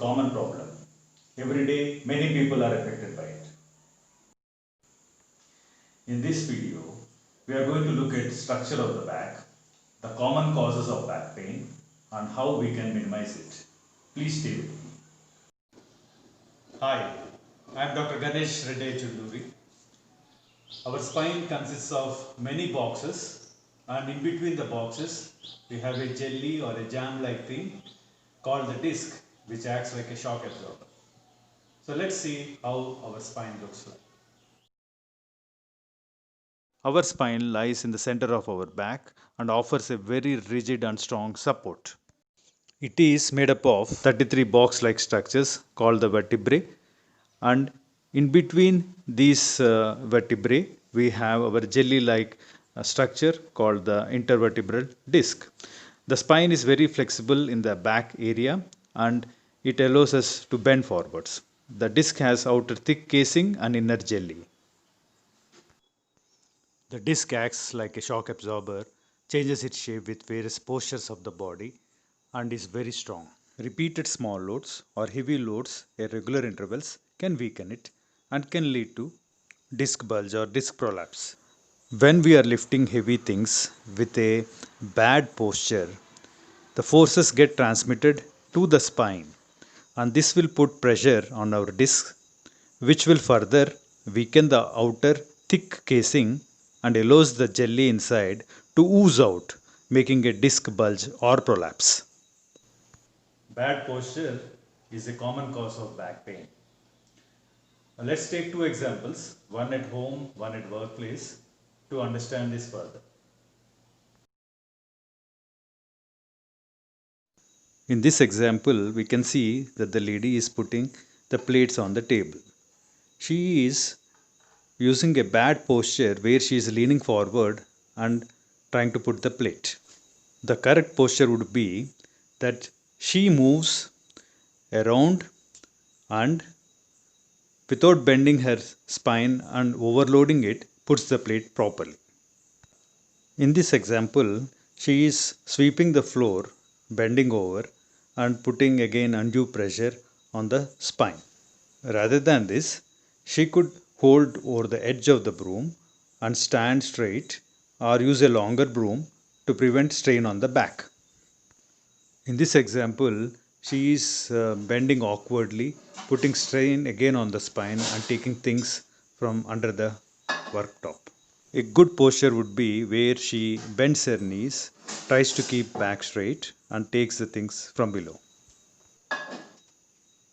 common problem. Every day, many people are affected by it. In this video, we are going to look at structure of the back, the common causes of back pain, and how we can minimize it. Please stay with me. Hi, I am Dr. Ganesh Reddy Chunduri. Our spine consists of many boxes, and in between the boxes, we have a jelly or a jam-like thing called the disc, which acts like a shock absorber. So let's see how our spine looks like. Our spine lies in the center of our back and offers a very rigid and strong support. It is made up of 33 box-like structures called the vertebrae, and in between these vertebrae we have our jelly-like structure called the intervertebral disc. The spine is very flexible in the back area and it allows us to bend forwards. The disc has outer thick casing and inner jelly. The disc acts like a shock absorber, changes its shape with various postures of the body, and is very strong. Repeated small loads or heavy loads at regular intervals can weaken it and can lead to disc bulge or disc prolapse. When we are lifting heavy things with a bad posture, the forces get transmitted to the spine, and this will put pressure on our disc, which will further weaken the outer thick casing and allows the jelly inside to ooze out, making a disc bulge or prolapse. Bad posture is a common cause of back pain. Let's take two examples, one at home, one at workplace, to understand this further. In this example, we can see that the lady is putting the plates on the table. She is using a bad posture where she is leaning forward and trying to put the plate. The correct posture would be that she moves around and without bending her spine and overloading it, puts the plate properly. In this example, she is sweeping the floor, bending over and putting again undue pressure on the spine. Rather than this, she could hold over the edge of the broom and stand straight or use a longer broom to prevent strain on the back. In this example, she is bending awkwardly, putting strain again on the spine and taking things from under the worktop. A good posture would be where she bends her knees, tries to keep back straight and takes the things from below.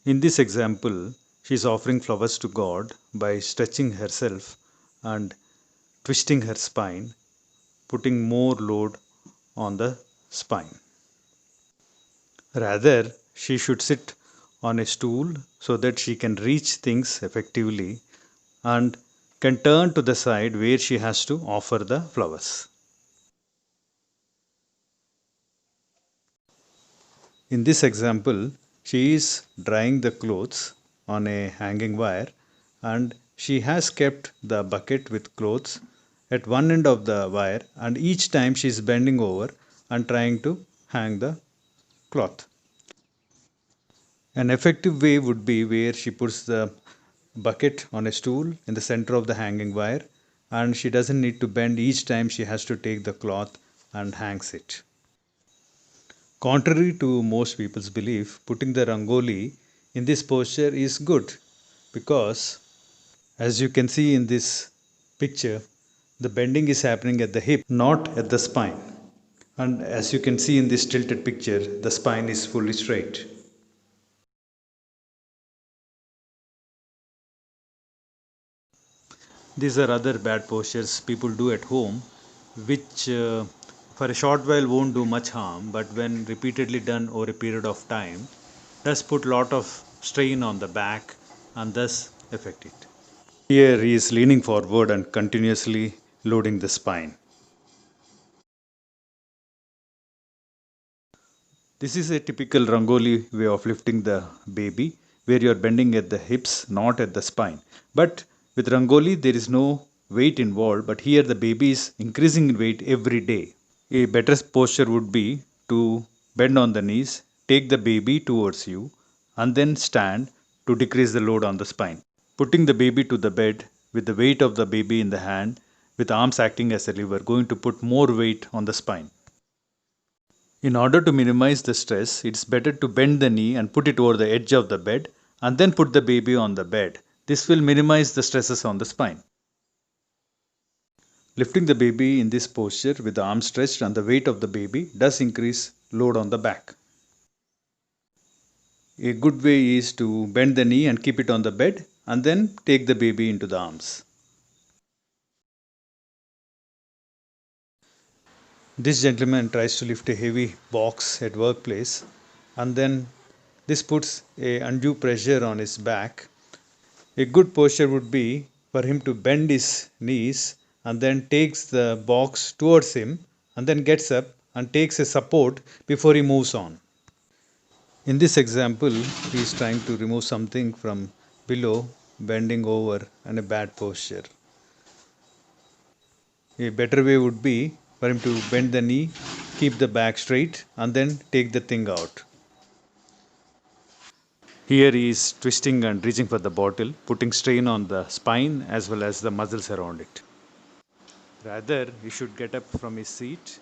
In this example, she is offering flowers to God by stretching herself and twisting her spine, putting more load on the spine. Rather, she should sit on a stool so that she can reach things effectively and can turn to the side where she has to offer the flowers. In this example, she is drying the clothes on a hanging wire and she has kept the bucket with clothes at one end of the wire, and each time she is bending over and trying to hang the cloth. An effective way would be where she puts the bucket on a stool in the center of the hanging wire and she doesn't need to bend each time she has to take the cloth and hangs it. Contrary to most people's belief, putting the rangoli in this posture is good because, as you can see in this picture, the bending is happening at the hip, not at the spine. And as you can see in this tilted picture, the spine is fully straight. These are other bad postures people do at home, which for a short while won't do much harm, but when repeatedly done over a period of time, does put lot of strain on the back and thus affect it. Here he is leaning forward and continuously loading the spine. This is a typical Rangoli way of lifting the baby, where you are bending at the hips, not at the spine. But with Rangoli, there is no weight involved, but here the baby is increasing in weight every day. A better posture would be to bend on the knees, take the baby towards you, and then stand to decrease the load on the spine. Putting the baby to the bed with the weight of the baby in the hand with arms acting as a lever going to put more weight on the spine. In order to minimize the stress, it's better to bend the knee and put it over the edge of the bed and then put the baby on the bed. This will minimize the stresses on the spine. Lifting the baby in this posture with the arms stretched and the weight of the baby does increase load on the back. A good way is to bend the knee and keep it on the bed and then take the baby into the arms. This gentleman tries to lift a heavy box at workplace and then this puts a undue pressure on his back. A good posture would be for him to bend his knees and then takes the box towards him and then gets up and takes a support before he moves on. In this example, he is trying to remove something from below, bending over and a bad posture. A better way would be for him to bend the knee, keep the back straight and then take the thing out. Here he is twisting and reaching for the bottle, putting strain on the spine as well as the muscles around it. Rather, he should get up from his seat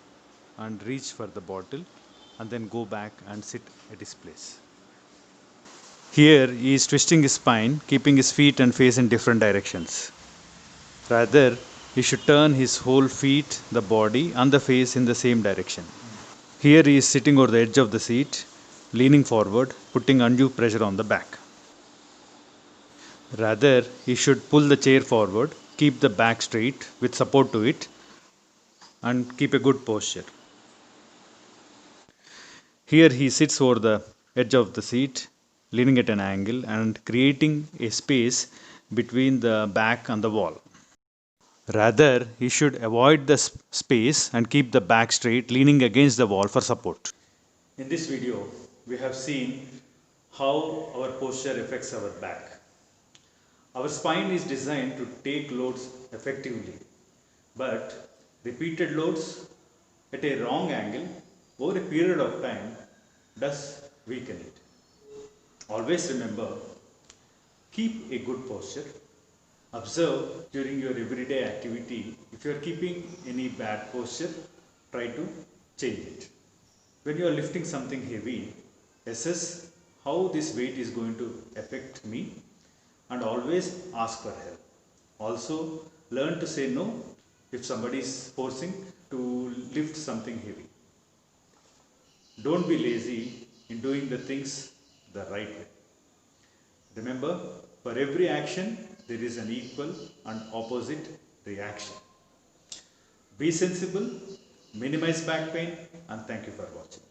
and reach for the bottle and then go back and sit at his place. Here he is twisting his spine, keeping his feet and face in different directions. Rather, he should turn his whole feet, the body and the face in the same direction. Here he is sitting over the edge of the seat, leaning forward, putting undue pressure on the back. Rather, he should pull the chair forward, keep the back straight with support to it and keep a good posture. Here he sits over the edge of the seat, leaning at an angle and creating a space between the back and the wall. Rather, he should avoid the space and keep the back straight, leaning against the wall for support. In this video, we have seen how our posture affects our back. Our spine is designed to take loads effectively, but repeated loads at a wrong angle over a period of time does weaken it. Always remember, keep a good posture. Observe during your everyday activity, if you are keeping any bad posture, try to change it. When you are lifting something heavy, assess how this weight is going to affect me and always ask for help. Also, learn to say no if somebody is forcing to lift something heavy. Don't be lazy in doing the things the right way. Remember, for every action, there is an equal and opposite reaction. Be sensible, minimize back pain, and thank you for watching.